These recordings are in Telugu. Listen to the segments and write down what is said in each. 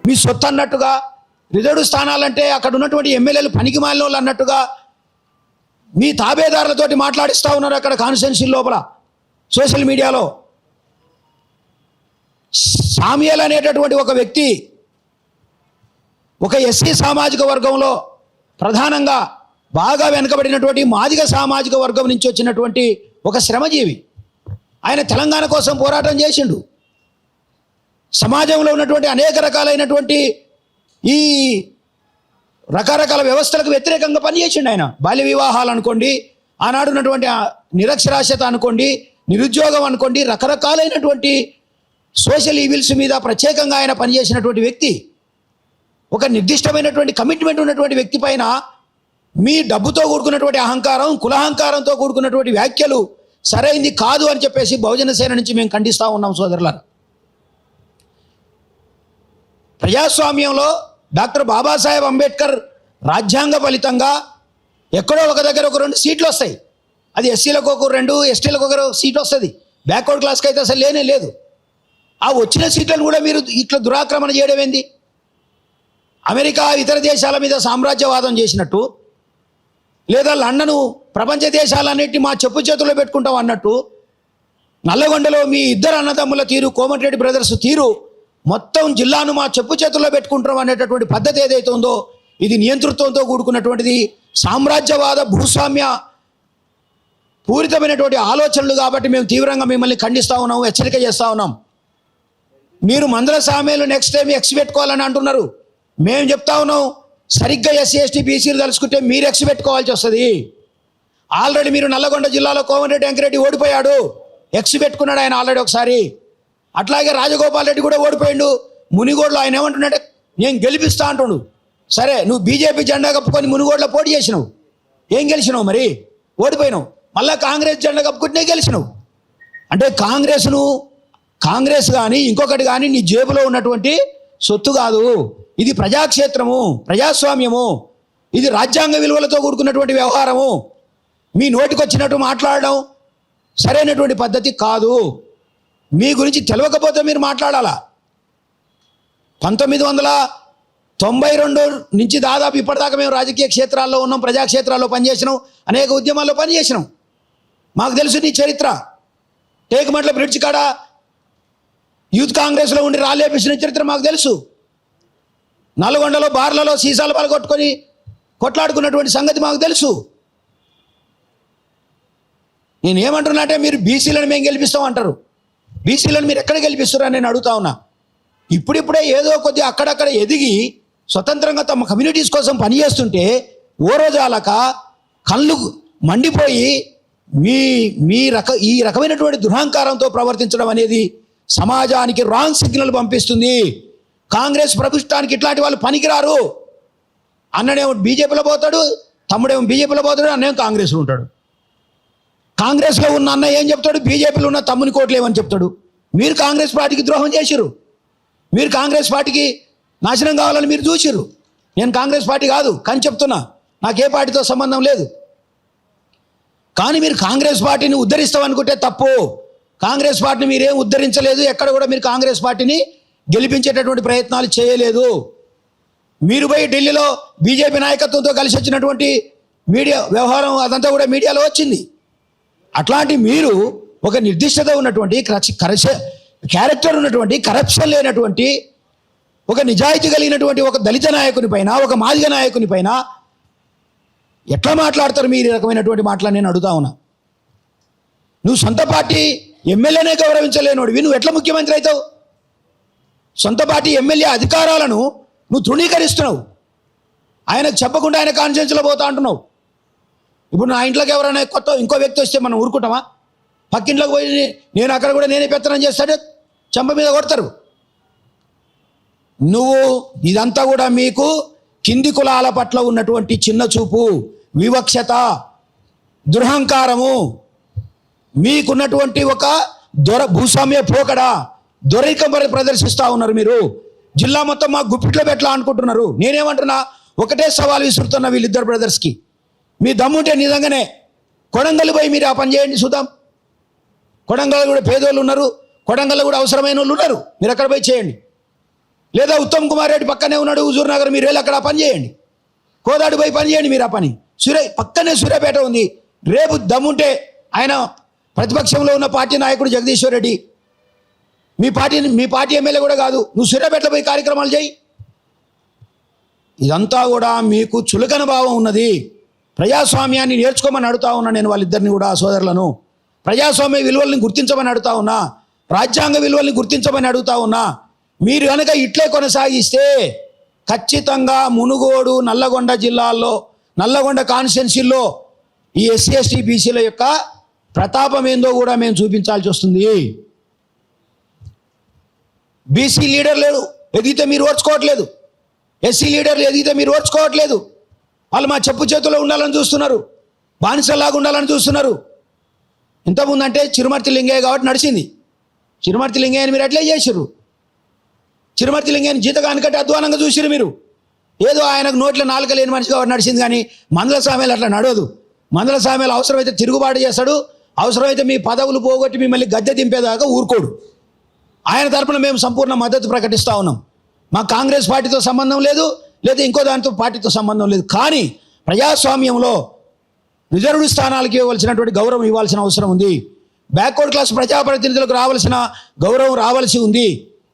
మీ సొత్తు అన్నట్టుగా, రిజర్వ్ స్థానాలంటే అక్కడ ఉన్నటువంటి ఎమ్మెల్యేలు పనికి మాలిన వాళ్ళు అన్నట్టుగా మీ తాబేదారులతోటి మాట్లాడిస్తూ ఉన్నారు అక్కడ కాన్స్టిట్యున్సీ లోపల సోషల్ మీడియాలో. సామ్యల్ అనేటటువంటి ఒక వ్యక్తి ఒక ఎస్సీ సామాజిక వర్గంలో ప్రధానంగా బాగా వెనుకబడినటువంటి మాదిగ సామాజిక వర్గం నుంచి వచ్చినటువంటి ఒక శ్రమజీవి. ఆయన తెలంగాణ కోసం పోరాటం చేసిండు. సమాజంలో ఉన్నటువంటి అనేక రకాలైనటువంటి ఈ రకరకాల వ్యవస్థలకు వ్యతిరేకంగా పనిచేసిండు ఆయన. బాల్య వివాహాలు అనుకోండి, ఆనాడు ఉన్నటువంటి నిరక్షరాస్యత అనుకోండి, నిరుద్యోగం అనుకోండి, రకరకాలైనటువంటి సోషల్ ఈవిల్స్ మీద ప్రత్యేకంగా ఆయన పనిచేసినటువంటి వ్యక్తి. ఒక నిర్దిష్టమైనటువంటి కమిట్మెంట్ ఉన్నటువంటి వ్యక్తి పైన మీ డబ్బుతో కూడుకున్నటువంటి అహంకారం, కులహంకారంతో కూడుకున్నటువంటి వ్యాఖ్యలు సరైంది కాదు అని చెప్పేసి బహుజన సేన నుంచి మేము ఖండిస్తూ ఉన్నాం సోదరులారా. ప్రజాస్వామ్యంలో డాక్టర్ బాబాసాహెబ్ అంబేద్కర్ రాజ్యాంగ ఫలితంగా ఎక్కడో ఒక దగ్గర ఒక 2 సీట్లు వస్తాయి. అది ఎస్సీలకు ఒక 2, ఎస్టీలకు ఒక సీట్ వస్తుంది. బ్యాక్వర్డ్ క్లాస్కి అయితే అసలు లేనే లేదు. ఆ వచ్చిన సీట్లను కూడా మీరు ఇట్లా దురాక్రమణ చేయడం ఏంది? అమెరికా ఇతర దేశాల మీద సామ్రాజ్యవాదం చేసినట్టు, లేదా లండను ప్రపంచ దేశాలన్నింటినీ మా చెప్పు చేతుల్లో పెట్టుకుంటాం అన్నట్టు, నల్లగొండలో మీ ఇద్దరు అన్నదమ్ముల తీరు, కోమటిరెడ్డి బ్రదర్స్ తీరు, మొత్తం జిల్లాను మా చెప్పు చేతుల్లో పెట్టుకుంటాం అనేటటువంటి పద్ధతి ఏదైతే ఉందో ఇది నియంతృత్వంతో కూడుకున్నటువంటిది, సామ్రాజ్యవాద భూస్వామ్య పూరితమైనటువంటి ఆలోచనలు. కాబట్టి మేము తీవ్రంగా మిమ్మల్ని ఖండిస్తూ ఉన్నాం, హెచ్చరిక చేస్తూ ఉన్నాం. మీరు మందల సామేలు నెక్స్ట్ టైం ఎక్స్ పెట్టుకోవాలని అంటున్నారు. మేము చెప్తా ఉన్నాం, సరిగ్గా ఎస్సీ ఎస్టీ బీసీలు తలుచుకుంటే మీరు ఎక్స్ పెట్టుకోవాల్సి వస్తుంది. ఆల్రెడీ మీరు నల్లగొండ జిల్లాలో కోమటిరెడ్డి వెంకరెడ్డి ఓడిపోయాడు, ఎక్స్ పెట్టుకున్నాడు ఆయన ఆల్రెడీ ఒకసారి. అట్లాగే రాజగోపాల్ రెడ్డి కూడా ఓడిపోయాడు. మునిగోడులో ఆయన ఏమంటున్నాడు, నేను గెలిపిస్తా అంటున్నాడు. సరే, నువ్వు బీజేపీ జెండా కప్పుకొని మునిగోడులో పోటీ చేసినావు, ఏం గెలిచినావు? మరి ఓడిపోయినావు. మళ్ళీ కాంగ్రెస్ జెండా కప్పుకుంటే గెలిచినావు. అంటే కాంగ్రెస్ కానీ ఇంకొకటి కానీ నీ జేబులో ఉన్నటువంటి సొత్తు కాదు. ఇది ప్రజాక్షేత్రము, ప్రజాస్వామ్యము, ఇది రాజ్యాంగ విలువలతో కూడుకున్నటువంటి వ్యవహారము. మీ నోటికి వచ్చినట్టు మాట్లాడడం సరైనటువంటి పద్ధతి కాదు. మీ గురించి తెలియకపోతే మీరు మాట్లాడాలా. 1992 నుంచి దాదాపు ఇప్పటిదాకా మేము రాజకీయ క్షేత్రాల్లో ఉన్నాం, ప్రజాక్షేత్రాల్లో పనిచేసినాం, అనేక ఉద్యమాల్లో పనిచేసినాం. మాకు తెలుసు నీ చరిత్ర. టేకుమట్ల బ్రిడ్జ్ కాడ యూత్ కాంగ్రెస్లో ఉండి రాళ్ళేపించిన చరిత్ర మాకు తెలుసు. నల్గొండలో బార్లలో సీసాలు పలగొట్టుకొని కొట్లాడుకున్నటువంటి సంగతి మాకు తెలుసు. నేనేమంటున్నా అంటే, మీరు బీసీలను మేము గెలిపిస్తాం అంటారు. బీసీలను మీరు ఎక్కడ గెలిపిస్తారని నేను అడుగుతా ఉన్నా. ఇప్పుడిప్పుడే ఏదో కొద్ది అక్కడక్కడ ఎదిగి స్వతంత్రంగా తమ కమ్యూనిటీస్ కోసం పనిచేస్తుంటే ఓ రోజాలక కళ్ళు మండిపోయి ఈ రకమైనటువంటి దురహంకారంతో ప్రవర్తించడం అనేది సమాజానికి రాంగ్ సిగ్నల్ పంపిస్తుంది. కాంగ్రెస్ ప్రభుత్వానికి ఇట్లాంటి వాళ్ళు పనికిరారు. అన్నడేమో బీజేపీలో పోతాడు, తమ్ముడేమో బీజేపీలో పోతాడు, అన్నేమో కాంగ్రెస్లో ఉంటాడు. కాంగ్రెస్లో ఉన్న అన్న ఏం చెప్తాడు, బీజేపీలో ఉన్న తమ్ముని కోట్లేమని చెప్తాడు. మీరు కాంగ్రెస్ పార్టీకి ద్రోహం చేసిరు, మీరు కాంగ్రెస్ పార్టీకి నాశనం కావాలని మీరు చూసిరు. నేను కాంగ్రెస్ పార్టీ కాదు కానీ చెప్తున్నా, నాకు ఏ పార్టీతో సంబంధం లేదు. కానీ మీరు కాంగ్రెస్ పార్టీని ఉద్ధరిస్తామనుకుంటే తప్పు. కాంగ్రెస్ పార్టీని మీరేం ఉద్ధరించలేదు, ఎక్కడ కూడా మీరు కాంగ్రెస్ పార్టీని గెలిపించేటటువంటి ప్రయత్నాలు చేయలేదు. మీరు పోయి ఢిల్లీలో బీజేపీ నాయకత్వంతో కలిసి వచ్చినటువంటి మీడియా వ్యవహారం అదంతా కూడా మీడియాలో వచ్చింది. అట్లాంటి మీరు ఒక నిర్దిష్టత ఉన్నటువంటి క్యారెక్టర్ ఉన్నటువంటి, కరప్షన్ లేనటువంటి, ఒక నిజాయితీ కలిగినటువంటి ఒక దళిత నాయకుని పైన, ఒక మాదిగ నాయకుని పైన ఎట్లా మాట్లాడతారు మీరు? ఈ రకమైనటువంటి మాటలు నేను అడుగుతా ఉన్నా. నువ్వు సొంత పార్టీ ఎమ్మెల్యేనే గౌరవించలేనోడివి, నువ్వు ఎట్లా ముఖ్యమంత్రి అవుతావు? సొంత పార్టీ ఎమ్మెల్యే అధికారాలను నువ్వు తృణీకరిస్తున్నావు. ఆయనకు చెప్పకుండా ఆయన కాన్ఫరెన్స్లో పోతా అంటున్నావు. ఇప్పుడు నా ఇంట్లోకి ఎవరైనా ఇంకో వ్యక్తి వస్తే మనం ఊరుకుంటామా? పక్కింట్లోకి పోయి నేను అక్కడ కూడా నేనే పెత్తనం చేస్తాడు, చెంప మీద కొడతారు. నువ్వు ఇదంతా కూడా మీకు కింది కులాల పట్ల ఉన్నటువంటి చిన్న చూపు, వివక్షత, దురహంకారము, మీకున్నటువంటి ఒక భూస్వామ్య పోకడ, దొరికం ప్రదర్శిస్తూ ఉన్నారు. మీరు జిల్లా మొత్తం మా గుప్పిట్లో పెట్టలా అనుకుంటున్నారు. నేనేమంటున్నా, ఒకటే సవాల్ విసురుతున్నా వీళ్ళిద్దరు బ్రదర్స్కి. మీ దమ్ముంటే నిజంగానే కొడంగల్ పోయి మీరు ఆ పని చేయండి చూద్దాం. కొడంగల్ కూడా పేదోళ్ళు ఉన్నారు, కొడంగల్ కూడా అవసరమైన వాళ్ళు ఉన్నారు, మీరు అక్కడ పోయి చేయండి. లేదా ఉత్తమ్ కుమార్ రెడ్డి పక్కనే ఉన్నాడు హుజూర్ నగర్, మీరు వెళ్ళి అక్కడ పని చేయండి, కోదాడు పోయి పని చేయండి మీరు ఆ పని. పక్కనే సూర్యాపేట ఉంది. రేపు దమ్ముంటే ఆయన ప్రతిపక్షంలో ఉన్న పార్టీ నాయకుడు జగదీశ్వర్ రెడ్డి మీ పార్టీ ఎమ్మెల్యే కూడా కాదు, నువ్వు సూర్యాపేటలో పోయి కార్యక్రమాలు చేయి. ఇదంతా కూడా మీకు చులకన భావం ఉన్నది. ప్రజాస్వామ్యాన్ని నేర్చుకోమని అడుగుతా ఉన్నా నేను వాళ్ళిద్దరిని కూడా, సోదరులను. ప్రజాస్వామ్య విలువల్ని గుర్తించమని అడుగుతా ఉన్నా, రాజ్యాంగ విలువల్ని గుర్తించమని అడుగుతా ఉన్నా. మీరు కనుక ఇట్లే కొనసాగిస్తే ఖచ్చితంగా మునుగోడు, నల్లగొండ జిల్లాల్లో, నల్లగొండ కాన్స్టిట్యున్సీల్లో ఈ ఎస్సీ ఎస్టీ బీసీల యొక్క ప్రతాపం ఏందో కూడా మేము చూపించాల్సి వస్తుంది. బీసీ లీడర్లు ఎదిగితే మీరు ఓర్చుకోవట్లేదు, ఎస్సీ లీడర్లు ఎదిగితే మీరు ఓర్చుకోవట్లేదు. వాళ్ళు మా చెప్పు చేతుల్లో ఉండాలని చూస్తున్నారు, బానిసలాగా ఉండాలని చూస్తున్నారు. ఇంతకుముందు అంటే చిరుమర్తి లింగయ్య కాబట్టి నడిచింది. చిరుమర్తి లింగయ్యని మీరు ఎట్లా చేసిర్రు? చిరుమర్తి లింగయ్యని జీతగానికంటే అధ్వానంగా చూసిరు మీరు. ఏదో ఆయనకు నోట్ల నాలుక లేని మనిషి కాబట్టి నడిచింది, కానీ మందల సామెలు అట్లా నడవదు. మందల సామెలు అవసరమైతే తిరుగుబాటు చేస్తాడు, అవసరమైతే మీ పదవులు పోగొట్టి మిమ్మల్ని గద్దె దింపేదాకా ఊరుకోడు. ఆయన తరపున మేము సంపూర్ణ మద్దతు ప్రకటిస్తూ ఉన్నాం. మా కాంగ్రెస్ పార్టీతో సంబంధం లేదు, లేదా ఇంకో దానితో పార్టీతో సంబంధం లేదు. కానీ ప్రజాస్వామ్యంలో రిజర్వ్డ్ స్థానాలకు ఇవ్వవలసినటువంటి గౌరవం ఇవ్వాల్సిన అవసరం ఉంది. బ్యాక్వర్డ్ క్లాస్ ప్రజాప్రతినిధులకు రావాల్సిన గౌరవం రావాల్సి ఉంది.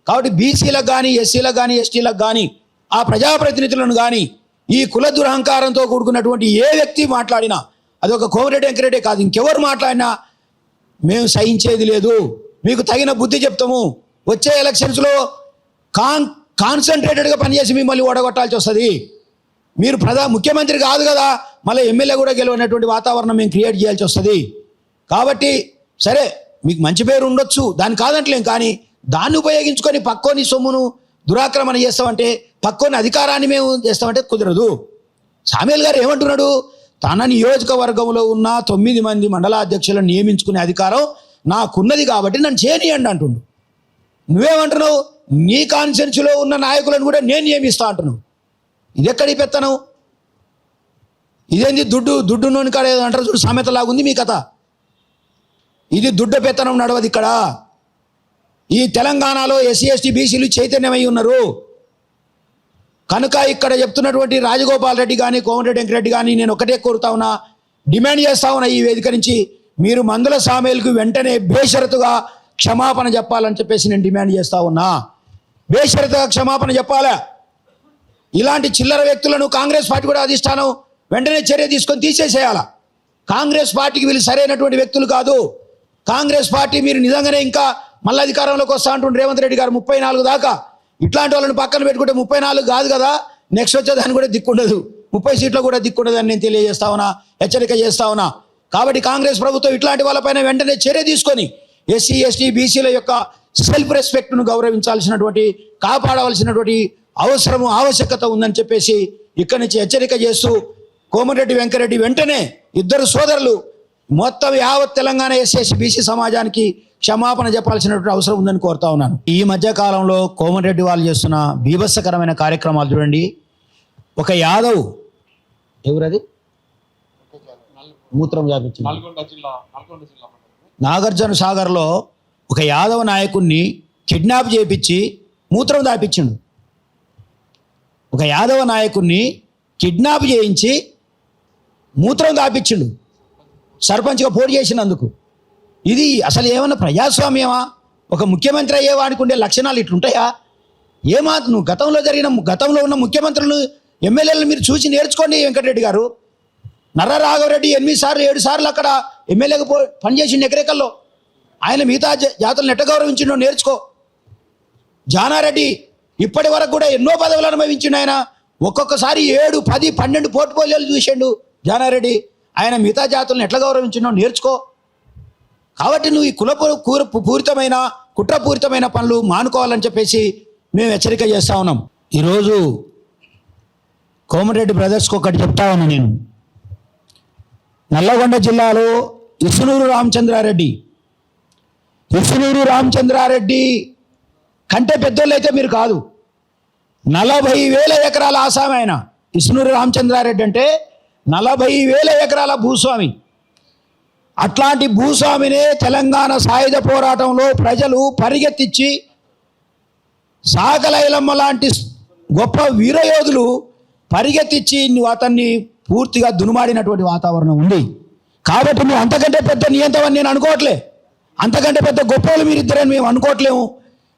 కాబట్టి బీసీలకు కానీ, ఎస్సీలకు కానీ, ఎస్టీలకు కానీ, ఆ ప్రజాప్రతినిధులను కానీ ఈ కుల దురహంకారంతో కూడుకున్నటువంటి ఏ వ్యక్తి మాట్లాడినా, అదొక కోమటిరెడ్డి వెంకరెడ్డి కాదు, ఇంకెవరు మాట్లాడినా మేము సహించేది లేదు. మీకు తగిన బుద్ధి చెప్తాము. వచ్చే ఎలక్షన్స్లో కాన్సన్ట్రేటెడ్గా పనిచేసి మిమ్మల్ని ఓడగొట్టాల్సి వస్తుంది. మీరు ముఖ్యమంత్రి కాదు కదా, మళ్ళీ ఎమ్మెల్యే కూడా గెలవనటువంటి వాతావరణం మేము క్రియేట్ చేయాల్సి వస్తుంది. కాబట్టి సరే మీకు మంచి పేరు ఉండొచ్చు, దాన్ని కాదంటలేం, కానీ దాన్ని ఉపయోగించుకొని పక్కోని సొమ్మును దురాక్రమణ చేస్తామంటే, పక్కోని అధికారాన్ని మేము చేస్తామంటే కుదరదు. సామ్యూల్ గారు ఏమంటున్నాడు? తన నియోజకవర్గంలో ఉన్న 9 మంది మండలాధ్యక్షులను నియమించుకునే అధికారం నాకున్నది కాబట్టి నన్ను చేయనియండి అంటుండు. నువ్వేమంటున్నావు? నీ కాన్స్టిట్యున్సీలో ఉన్న నాయకులను కూడా నేను నియమిస్తా అంటున్నావు. ఇది ఎక్కడి పెత్తనం? ఇదేంది దుడ్డు నూనె కాడ అంటారు చూడు, సామెతలాగుంది మీ కథ. ఇది దుడ్డు పెత్తనం నడవదు ఇక్కడ. ఈ తెలంగాణలో ఎస్సీ ఎస్టీ బీసీలు చైతన్యమై ఉన్నారు కనుక ఇక్కడ చెప్తున్నటువంటి రాజగోపాల్ రెడ్డి కానీ, కోమటిరెడ్డి వెంకరెడ్డి కానీ నేను ఒకటే కోరుతా ఉన్నా, డిమాండ్ చేస్తా ఉన్నా ఈ వేదిక నుంచి, మీరు మందుల సామేలకు వెంటనే బేషరతుగా క్షమాపణ చెప్పాలని చెప్పేసి నేను డిమాండ్ చేస్తా ఉన్నా. బేషరతుగా క్షమాపణ చెప్పాలా. ఇలాంటి చిల్లర వ్యక్తులను కాంగ్రెస్ పార్టీ కూడా అధిష్టానం వెంటనే చర్య తీసుకొని తీసేసేయాలా. కాంగ్రెస్ పార్టీకి వీళ్ళు సరైనటువంటి వ్యక్తులు కాదు. కాంగ్రెస్ పార్టీ మీరు నిజంగానే ఇంకా మళ్ళీ అధికారంలోకి వస్తా అంటుండే రేవంత్ రెడ్డి గారు 34 దాకా. ఇట్లాంటి వాళ్ళని పక్కన పెట్టుకుంటే 34 కాదు కదా, నెక్స్ట్ వచ్చేదాన్ని కూడా దిక్కుండదు, 30 సీట్లు కూడా దిక్కుండదు అని నేను తెలియజేస్తా ఉన్నా, హెచ్చరిక చేస్తా ఉన్నా. కాబట్టి కాంగ్రెస్ ప్రభుత్వం ఇట్లాంటి వాళ్ళపైన వెంటనే చర్య తీసుకొని ఎస్సీ ఎస్టీ బీసీల యొక్క సెల్ఫ్ రెస్పెక్ట్ను గౌరవించాల్సినటువంటి, కాపాడవలసినటువంటి అవసరము ఆవశ్యకత ఉందని చెప్పేసి ఇక్కడి నుంచి హెచ్చరిక చేస్తూ, కోమటిరెడ్డి వెంకరెడ్డి వెంటనే ఇద్దరు సోదరులు మొత్తం యావత్ తెలంగాణ ఎస్సీ ఎస్టీ బీసీ సమాజానికి క్షమాపణ చెప్పాల్సినటువంటి అవసరం ఉందని కోరుతా ఉన్నాను. ఈ మధ్య కాలంలో కోమటిరెడ్డి వాళ్ళు చేస్తున్న బీభత్సకరమైన కార్యక్రమాలు చూడండి. ఒక యాదవ్, ఎవరది మూత్రం వ్యాపించింది, నాగార్జున సాగర్లో ఒక యాదవ నాయకుడిని కిడ్నాప్ చేయించి మూత్రం దాపించిండు. ఒక యాదవ నాయకుడిని కిడ్నాప్ చేయించి మూత్రం దాపించిండు సర్పంచ్గా పోటీ చేసినందుకు. ఇది అసలు ఏమన్నా ప్రజాస్వామ్యమా? ఒక ముఖ్యమంత్రి అయ్యేవాడికి ఉండే లక్షణాలు ఇట్లుంటాయా? నువ్వు గతంలో ఉన్న ముఖ్యమంత్రులను, ఎమ్మెల్యేలను మీరు చూసి నేర్చుకోండి. వెంకటరెడ్డి గారు, నర్ర రాఘవరెడ్డి 8 సార్లు 7 సార్లు అక్కడ ఎమ్మెల్యేగా పనిచేసిండు ఎకరెకల్లో. ఆయన మిగతా జాతులను ఎట్ట గౌరవించిండో నేర్చుకో. జానారెడ్డి ఇప్పటి వరకు కూడా ఎన్నో పదవులు అనుభవించిండు. ఆయన ఒక్కొక్కసారి 7, 10, 12 పోర్ట్ఫోలియోలు చూసిండు జానారెడ్డి. ఆయన మిగతా జాతులను ఎట్లా గౌరవించిండో నేర్చుకో. కాబట్టి నువ్వు ఈ పూరితమైన కుట్రపూరితమైన పనులు మానుకోవాలని చెప్పేసి మేము హెచ్చరిక చేస్తా ఉన్నాం. ఈరోజు కోమటిరెడ్డి బ్రదర్స్కి ఒకటి చెప్తా ఉన్నా నేను. నల్లగొండ జిల్లాలో ఇసునూరు రామచంద్రారెడ్డి కంటే పెద్దోళ్ళు అయితే మీరు కాదు. 40,000 ఎకరాల ఆసామి ఆయన. ఇసునూరు రామచంద్రారెడ్డి అంటే 40,000 ఎకరాల భూస్వామి. అట్లాంటి భూస్వామినే తెలంగాణ సాయుధ పోరాటంలో ప్రజలు పరిగెత్తించి సాకలైలమ్మ లాంటి గొప్ప వీరయోధులు పరిగెత్తిచ్చి అతన్ని పూర్తిగా దునుమాడినటువంటి వాతావరణం ఉంది. కాబట్టి మీరు అంతకంటే పెద్ద నియంత్రణ నేను అనుకోవట్లే, అంతకంటే పెద్ద గొప్పలు మీరిద్దరని మేము అనుకోవట్లేము.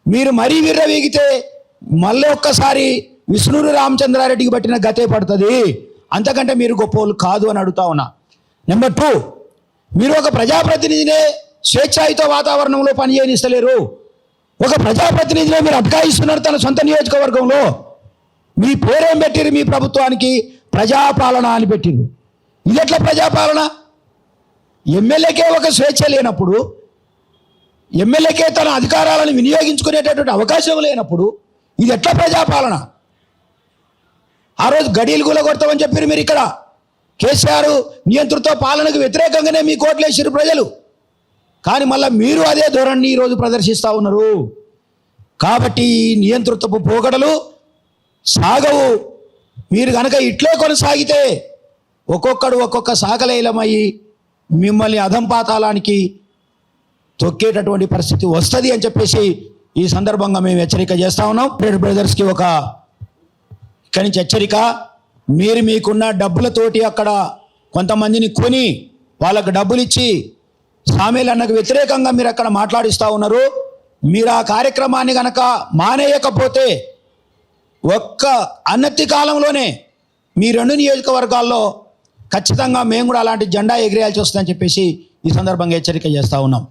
మీరు మరీ విర్రవీగితే మళ్ళీ ఒక్కసారి విష్ణురు రామచంద్రారెడ్డికి పట్టిన గతే పడుతుంది. అంతకంటే మీరు గొప్పలు కాదు అని అడుగుతా ఉన్నా. నెంబర్ 2, మీరు ఒక ప్రజాప్రతినిధినే స్వేచ్ఛాయుత వాతావరణంలో పనిచేయనిస్తలేరు. ఒక ప్రజాప్రతినిధిని మీరు అటకాయిస్తున్నారు తన సొంత నియోజకవర్గంలో. మీ పేరేం పెట్టిరు? మీ ప్రభుత్వానికి ప్రజాపాలన అని పెట్టిరు. ఇది ఎట్లా ప్రజాపాలన? ఎమ్మెల్యేకే ఒక స్వేచ్ఛ లేనప్పుడు, ఎమ్మెల్యేకే తన అధికారాలను వినియోగించుకునేటటువంటి అవకాశం లేనప్పుడు ఇది ఎట్లా ప్రజాపాలన? ఆ రోజు గడీలు కూలగొడతామని చెప్పారు మీరు. ఇక్కడ కేసీఆర్ నియంతృత్వ పాలనకు వ్యతిరేకంగానే మీ కోట్లేసిరు ప్రజలు. కానీ మళ్ళీ మీరు అదే ధోరణిని ఈరోజు ప్రదర్శిస్తూ ఉన్నారు. కాబట్టి ఈ నియంతృత్వపు పోకడలు సాగవు. మీరు కనుక ఇట్లే కొనసాగితే ఒక్కొక్కడు ఒక్కొక్క సాకలైలమయ్యి మిమ్మల్ని అధంపాతాళానికి తొక్కేటటువంటి పరిస్థితి వస్తుంది అని చెప్పేసి ఈ సందర్భంగా మేము హెచ్చరిక చేస్తూ ఉన్నాం. రెడ్ బ్రదర్స్కి ఇక్కడి నుంచి హెచ్చరిక. మీరు మీకున్న డబ్బులతోటి అక్కడ కొంతమందిని కొని వాళ్ళకు డబ్బులు ఇచ్చి సామేలన్నకు వ్యతిరేకంగా మీరు అక్కడ మాట్లాడిస్తూ ఉన్నారు. మీరు ఆ కార్యక్రమాన్ని కనుక మానేయకపోతే ఒక్క అన్నతి కాలంలోనే మీ 2 నియోజకవర్గాల్లో ఖచ్చితంగా మేము కూడా అలాంటి జెండా ఎగిరేయాల్సి వస్తుందని చెప్పేసి ఈ సందర్భంగా హెచ్చరిక చేస్తూ ఉన్నాం.